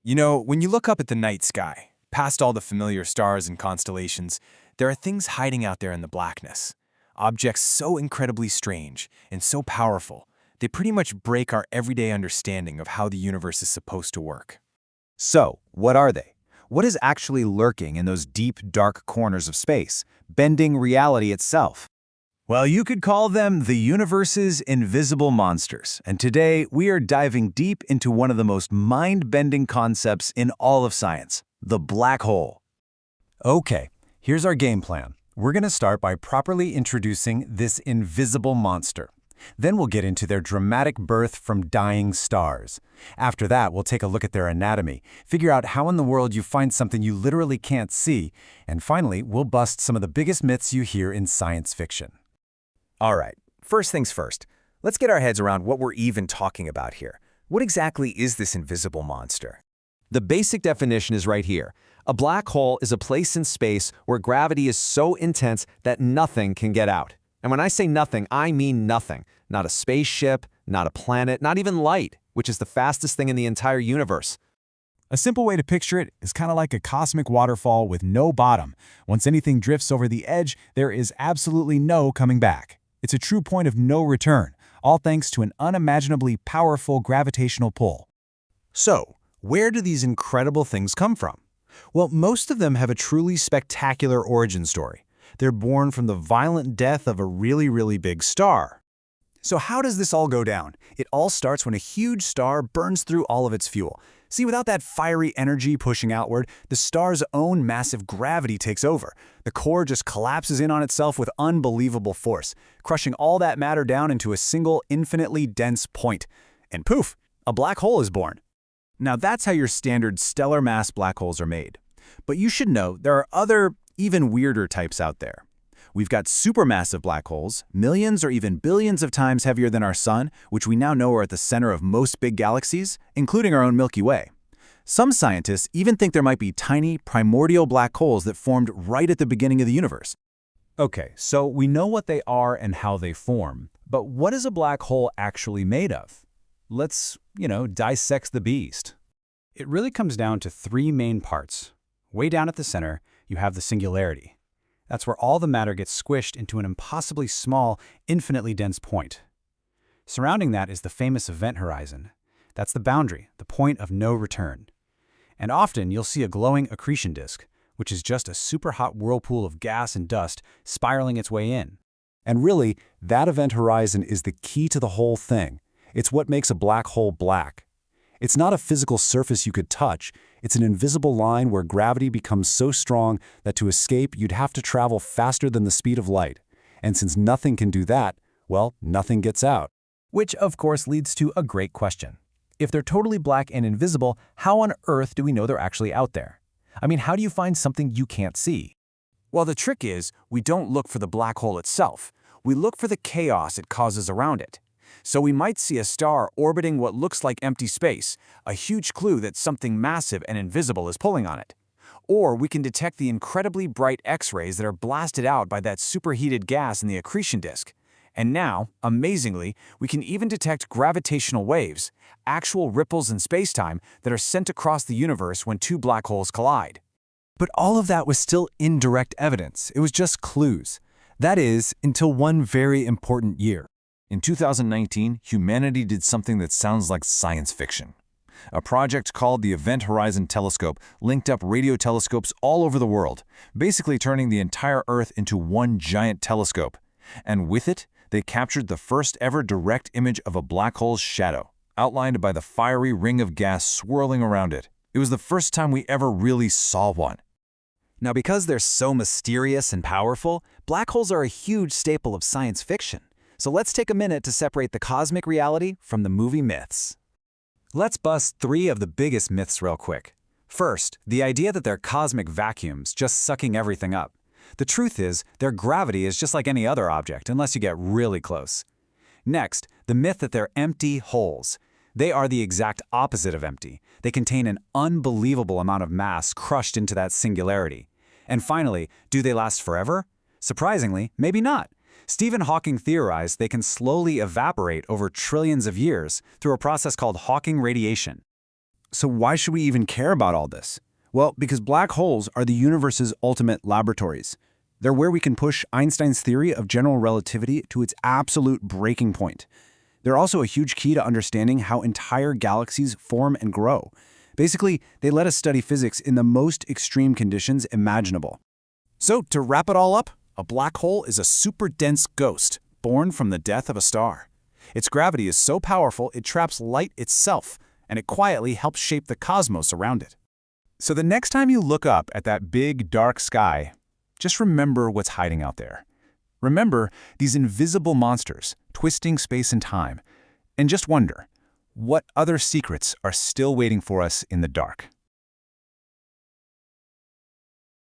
You know, when you look up at the night sky, past all the familiar stars and constellations, there are things hiding out there in the blackness. Objects so incredibly strange and so powerful, they pretty much break our everyday understanding of how the universe is supposed to work. So, what are they? What is actually lurking in those deep, dark corners of space, bending reality itself? Well, you could call them the universe's invisible monsters, and today we are diving deep into one of the most mind-bending concepts in all of science, the black hole. Okay, here's our game plan. We're going to start by properly introducing this invisible monster. Then we'll get into their dramatic birth from dying stars. After that, we'll take a look at their anatomy, figure out how in the world you find something you literally can't see, and finally, we'll bust some of the biggest myths you hear in science fiction. All right, first things first. Let's get our heads around what we're even talking about here. What exactly is this invisible monster? The basic definition is right here. A black hole is a place in space where gravity is so intense that nothing can get out. And when I say nothing, I mean nothing. Not a spaceship, not a planet, not even light, which is the fastest thing in the entire universe. A simple way to picture it is kind of like a cosmic waterfall with no bottom. Once anything drifts over the edge, there is absolutely no coming back. It's a true point of no return, all thanks to an unimaginably powerful gravitational pull. So, where do these incredible things come from? Well, most of them have a truly spectacular origin story. They're born from the violent death of a really big star. So how does this all go down? It all starts when a huge star burns through all of its fuel. See, without that fiery energy pushing outward, the star's own massive gravity takes over. The core just collapses in on itself with unbelievable force, crushing all that matter down into a single infinitely dense point. And poof, a black hole is born. Now that's how your standard stellar mass black holes are made. But you should know there are other, even weirder types out there. We've got supermassive black holes, millions or even billions of times heavier than our Sun, which we now know are at the center of most big galaxies, including our own Milky Way. Some scientists even think there might be tiny, primordial black holes that formed right at the beginning of the universe. Okay, so we know what they are and how they form, but what is a black hole actually made of? Let's, dissect the beast. It really comes down to three main parts. Way down at the center, you have the singularity. That's where all the matter gets squished into an impossibly small, infinitely dense point. Surrounding that is the famous event horizon. That's the boundary, the point of no return. And often you'll see a glowing accretion disk, which is just a super hot whirlpool of gas and dust spiraling its way in. And really, that event horizon is the key to the whole thing. It's what makes a black hole black. It's not a physical surface you could touch. It's an invisible line where gravity becomes so strong that to escape, you'd have to travel faster than the speed of light. And since nothing can do that, well, nothing gets out. Which, of course, leads to a great question. If they're totally black and invisible, how on earth do we know they're actually out there? I mean, how do you find something you can't see? Well, the trick is, we don't look for the black hole itself. We look for the chaos it causes around it. So we might see a star orbiting what looks like empty space, a huge clue that something massive and invisible is pulling on it. Or we can detect the incredibly bright X-rays that are blasted out by that superheated gas in the accretion disk. And now, amazingly, we can even detect gravitational waves, actual ripples in spacetime that are sent across the universe when two black holes collide. But all of that was still indirect evidence. It was just clues. That is, until one very important year. In 2019, humanity did something that sounds like science fiction. A project called the Event Horizon Telescope linked up radio telescopes all over the world, basically turning the entire Earth into one giant telescope. And with it, they captured the first ever direct image of a black hole's shadow, outlined by the fiery ring of gas swirling around it. It was the first time we ever really saw one. Now, because they're so mysterious and powerful, black holes are a huge staple of science fiction. So let's take a minute to separate the cosmic reality from the movie myths. Let's bust three of the biggest myths real quick. First, the idea that they're cosmic vacuums just sucking everything up. The truth is, their gravity is just like any other object, unless you get really close. Next, the myth that they're empty holes. They are the exact opposite of empty. They contain an unbelievable amount of mass crushed into that singularity. And finally, do they last forever? Surprisingly, maybe not. Stephen Hawking theorized they can slowly evaporate over trillions of years through a process called Hawking radiation. So why should we even care about all this? Well, because black holes are the universe's ultimate laboratories. They're where we can push Einstein's theory of general relativity to its absolute breaking point. They're also a huge key to understanding how entire galaxies form and grow. Basically, they let us study physics in the most extreme conditions imaginable. So, to wrap it all up, a black hole is a super dense ghost born from the death of a star. Its gravity is so powerful it traps light itself, and it quietly helps shape the cosmos around it. So the next time you look up at that big, dark sky, just remember what's hiding out there. Remember these invisible monsters twisting space and time, and just wonder, what other secrets are still waiting for us in the dark?